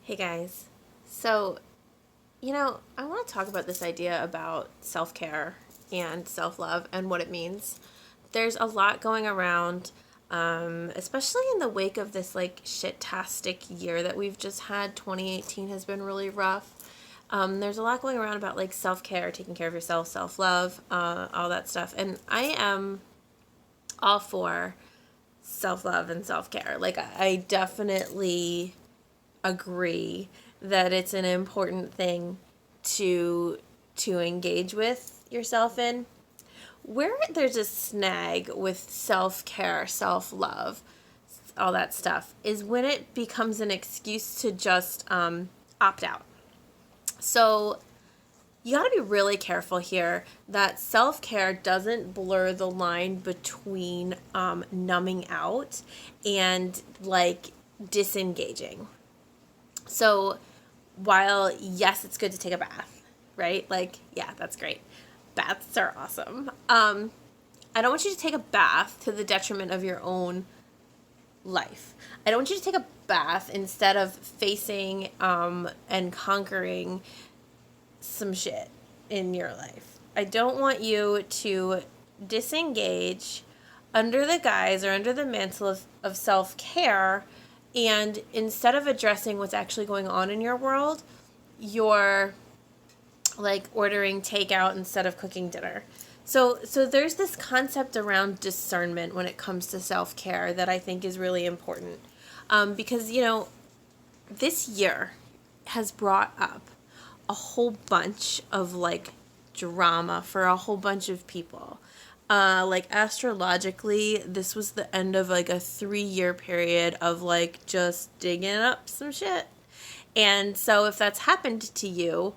Hey guys. So, I want to talk about this idea about self care and self love and what it means. There's a lot going around, especially in the wake of this like shit-tastic year that we've just had. 2018 has been really rough. There's a lot going around about like self care, taking care of yourself, self love, all that stuff. And I am all for self love and self care. Like, I definitely agree that it's an important thing to engage with yourself in. Where there's a snag with self-care, self-love, all that stuff is when it becomes an excuse to just opt out. So you got to be really careful here that self-care doesn't blur the line between numbing out and like disengaging. So while, yes, it's good to take a bath, right? Like, yeah, that's great. Baths are awesome. I don't want you to take a bath to the detriment of your own life. I don't want you to take a bath instead of facing and conquering some shit in your life. I don't want you to disengage under the guise or under the mantle of self-care, and instead of addressing what's actually going on in your world, you're like ordering takeout instead of cooking dinner. So there's this concept around discernment when it comes to self-care that I think is really important. Because, this year has brought up a whole bunch of like drama for a whole bunch of people. Like astrologically, this was the end of like a 3-year period of like just digging up some shit. And so if that's happened to you,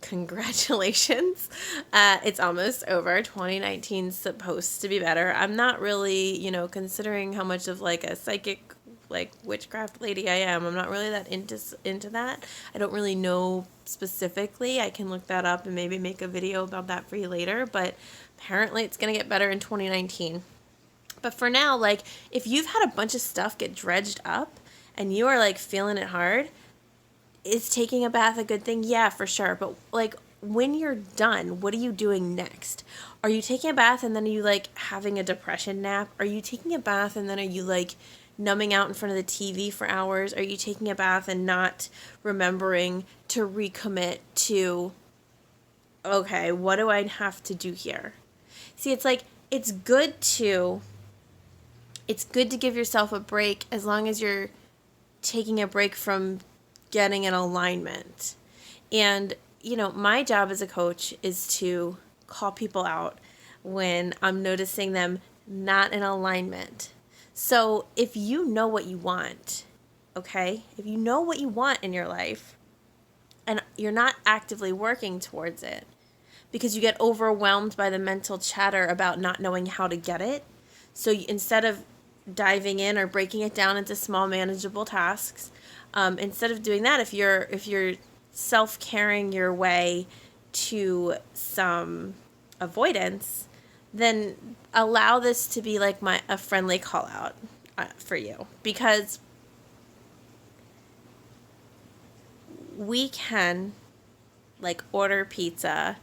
congratulations. It's almost over. 2019's supposed to be better. I'm not really, considering how much of like a psychic, like witchcraft lady I am. I'm not really that into that. I don't really know specifically. I can look that up and maybe make a video about that for you later, but apparently it's going to get better in 2019. But for now, like, if you've had a bunch of stuff get dredged up and you are like feeling it hard, is taking a bath a good thing? Yeah, for sure. But like, when you're done, what are you doing next? Are you taking a bath and then are you like having a depression nap? Are you taking a bath and then are you like numbing out in front of the TV for hours? Are you taking a bath and not remembering to recommit to, okay, what do I have to do here? See, it's like, it's good to give yourself a break as long as you're taking a break from getting an alignment. And, my job as a coach is to call people out when I'm noticing them not in alignment. So if you know what you want, okay, if you know what you want in your life and you're not actively working towards it because you get overwhelmed by the mental chatter about not knowing how to get it, so instead of diving in or breaking it down into small manageable tasks, instead of doing that, if you're self-caring your way to some avoidance, then allow this to be like a friendly call out for you, because we can like order pizza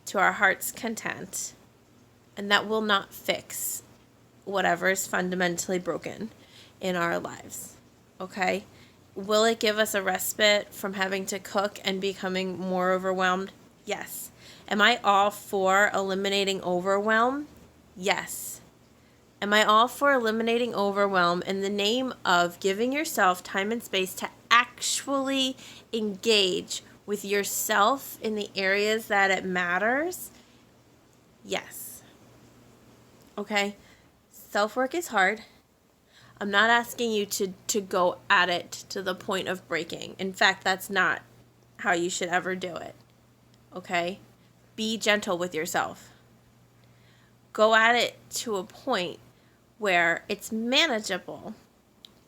to our heart's content, and that will not fix whatever is fundamentally broken in our lives. Okay? Will it give us a respite from having to cook and becoming more overwhelmed? Yes. Am I all for eliminating overwhelm? Yes. Am I all for eliminating overwhelm in the name of giving yourself time and space to actually engage with yourself in the areas that it matters? Yes. Okay? Self-work is hard. I'm not asking you to go at it to the point of breaking. In fact, that's not how you should ever do it. Okay? Be gentle with yourself. Go at it to a point where it's manageable.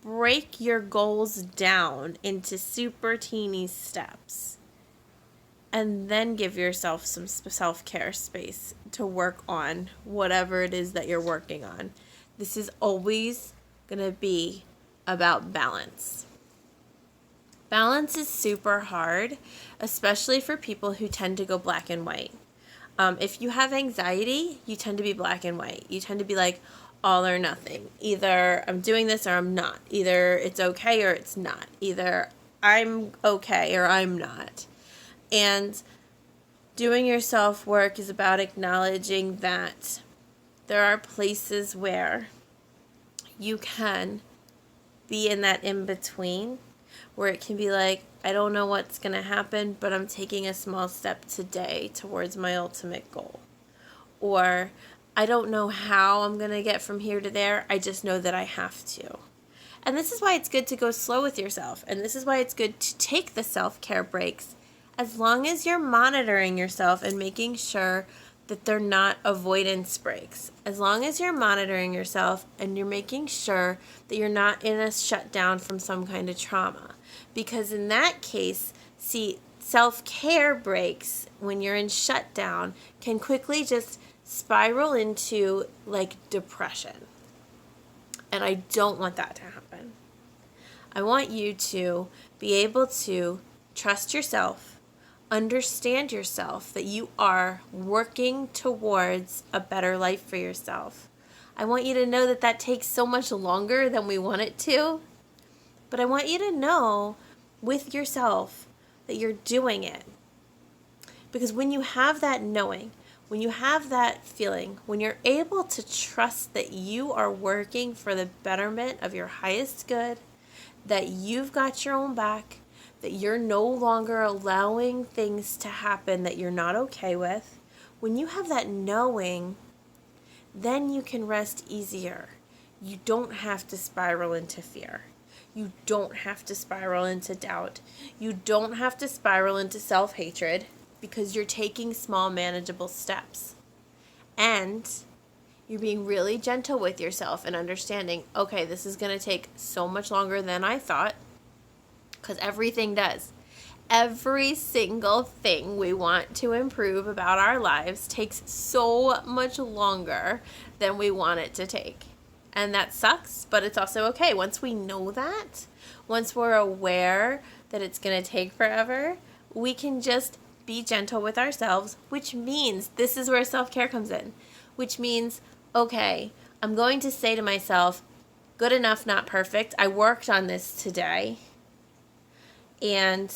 Break your goals down into super teeny steps. And then give yourself some self-care space to work on whatever it is that you're working on. This is always going to be about balance. Balance is super hard, especially for people who tend to go black and white. If you have anxiety, you tend to be black and white. You tend to be like all or nothing. Either I'm doing this or I'm not. Either it's okay or it's not. Either I'm okay or I'm not. And doing your self-work is about acknowledging that there are places where you can be in that in-between, where it can be like, I don't know what's going to happen, but I'm taking a small step today towards my ultimate goal. Or I don't know how I'm going to get from here to there. I just know that I have to. And this is why it's good to go slow with yourself. And this is why it's good to take the self-care breaks, as long as you're monitoring yourself and making sure that they're not avoidance breaks. As long as you're monitoring yourself and you're making sure that you're not in a shutdown from some kind of trauma. Because in that case, see, self-care breaks when you're in shutdown can quickly just spiral into like depression. And I don't want that to happen. I want you to be able to trust yourself, understand yourself, that you are working towards a better life for yourself. I want you to know that that takes so much longer than we want it to, but I want you to know with yourself that you're doing it. Because when you have that knowing, when you have that feeling, when you're able to trust that you are working for the betterment of your highest good, that you've got your own back, that you're no longer allowing things to happen that you're not okay with, when you have that knowing, then you can rest easier. You don't have to spiral into fear. You don't have to spiral into doubt. You don't have to spiral into self-hatred, because you're taking small, manageable steps. And you're being really gentle with yourself and understanding, okay, this is going to take so much longer than I thought, because everything does. Every single thing we want to improve about our lives takes so much longer than we want it to take. And that sucks, but it's also okay. Once we know that, once we're aware that it's going to take forever, we can just be gentle with ourselves, which means this is where self-care comes in, which means, okay, I'm going to say to myself, good enough, not perfect. I worked on this today. And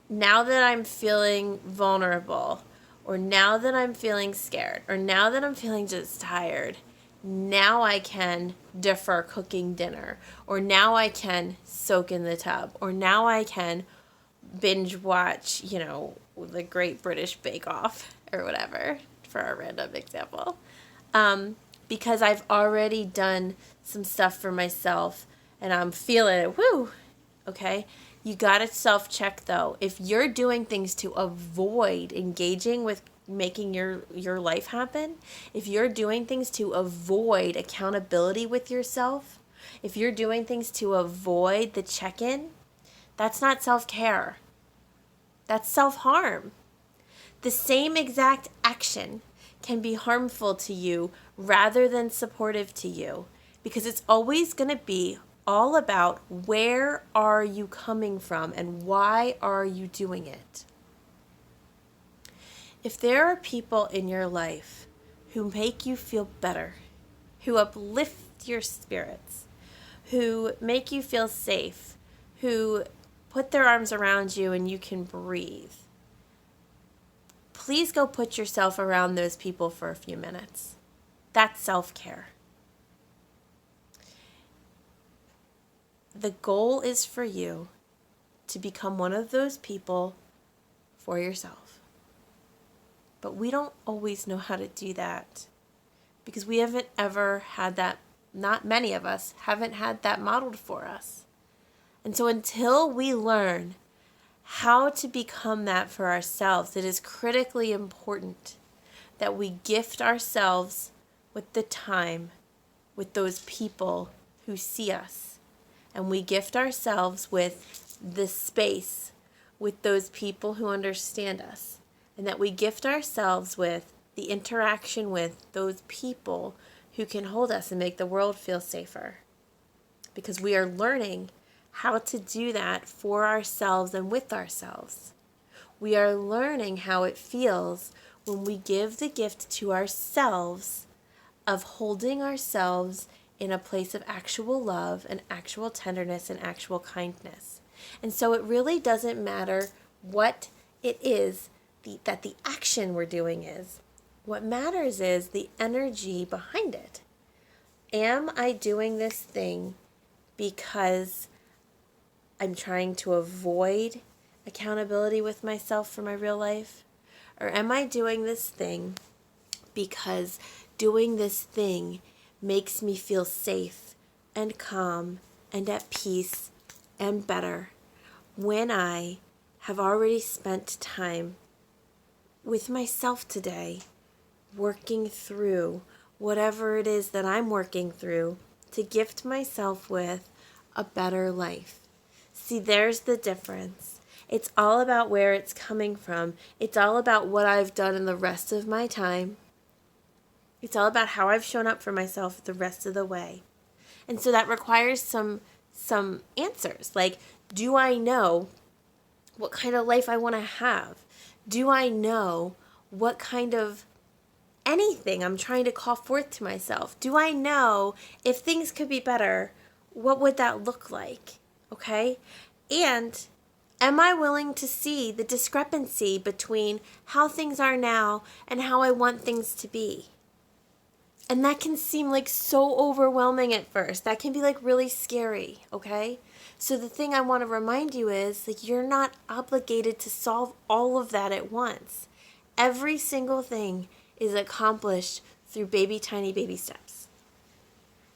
now that I'm feeling vulnerable, or now that I'm feeling scared, or now that I'm feeling just tired, now I can defer cooking dinner, or now I can soak in the tub, or now I can binge watch, the Great British Bake Off or whatever, for a random example. Because I've already done some stuff for myself and I'm feeling it. Woo! Okay? You gotta self-check though. If you're doing things to avoid engaging with making your life happen, if you're doing things to avoid accountability with yourself, if you're doing things to avoid the check-in, that's not self-care. That's self-harm. The same exact action can be harmful to you rather than supportive to you, because it's always going to be all about where are you coming from and why are you doing it. If there are people in your life who make you feel better, who uplift your spirits, who make you feel safe, who put their arms around you and you can breathe, please go put yourself around those people for a few minutes. That's self-care. The goal is for you to become one of those people for yourself. But we don't always know how to do that because we haven't ever had that, not many of us haven't had that modeled for us. And so until we learn how to become that for ourselves, it is critically important that we gift ourselves with the time, with those people who see us. And we gift ourselves with the space, with those people who understand us. And that we gift ourselves with the interaction with those people who can hold us and make the world feel safer. Because we are learning how to do that for ourselves and with ourselves. We are learning how it feels when we give the gift to ourselves of holding ourselves in a place of actual love and actual tenderness and actual kindness. And so it really doesn't matter what it is that the action we're doing is. What matters is the energy behind it. Am I doing this thing because I'm trying to avoid accountability with myself for my real life? Or am I doing this thing because doing this thing makes me feel safe and calm and at peace and better when I have already spent time with myself today, working through whatever it is that I'm working through to gift myself with a better life? See, there's the difference. It's all about where it's coming from. It's all about what I've done in the rest of my time. It's all about how I've shown up for myself the rest of the way. And so that requires some answers. Like, do I know what kind of life I want to have? Do I know what kind of anything I'm trying to call forth to myself? Do I know if things could be better, what would that look like? Okay? And am I willing to see the discrepancy between how things are now and how I want things to be? And that can seem like so overwhelming at first. That can be like really scary, okay? So the thing I want to remind you is like you're not obligated to solve all of that at once. Every single thing is accomplished through tiny baby steps.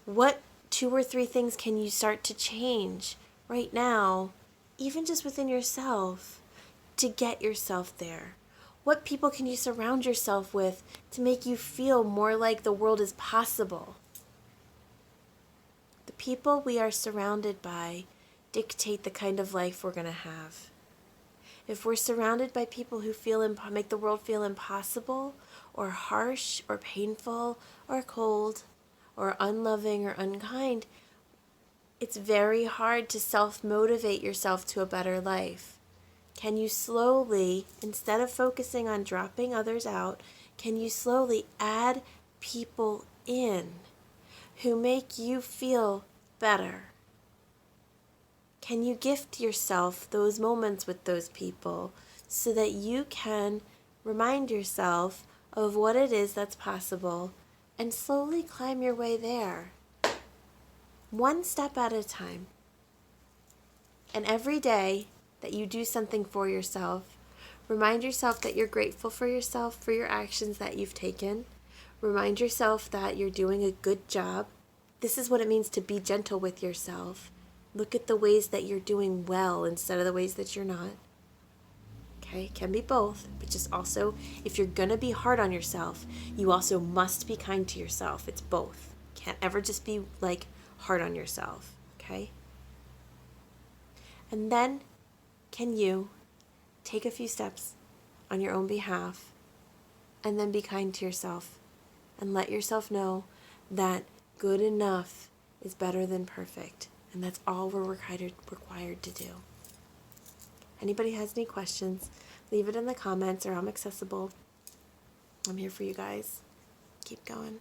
What 2 or 3 things can you start to change right now, even just within yourself, to get yourself there? What people can you surround yourself with to make you feel more like the world is possible? The people we are surrounded by dictate the kind of life we're going to have. If we're surrounded by people who make the world feel impossible or harsh or painful or cold or unloving or unkind, it's very hard to self-motivate yourself to a better life. Can you slowly, instead of focusing on dropping others out, can you slowly add people in who make you feel better? Can you gift yourself those moments with those people so that you can remind yourself of what it is that's possible and slowly climb your way there, one step at a time? And every day that you do something for yourself, remind yourself that you're grateful for yourself, for your actions that you've taken. Remind yourself that you're doing a good job. This is what it means to be gentle with yourself. Look at the ways that you're doing well instead of the ways that you're not. Okay, it can be both, but just also, if you're going to be hard on yourself, you also must be kind to yourself. It's both. Can't ever just be like hard on yourself, okay? And then, can you take a few steps on your own behalf and then be kind to yourself and let yourself know that good enough is better than perfect, and that's all we're required to do. Anybody has any questions, leave it in the comments, or I'm accessible. I'm here for you guys. Keep going.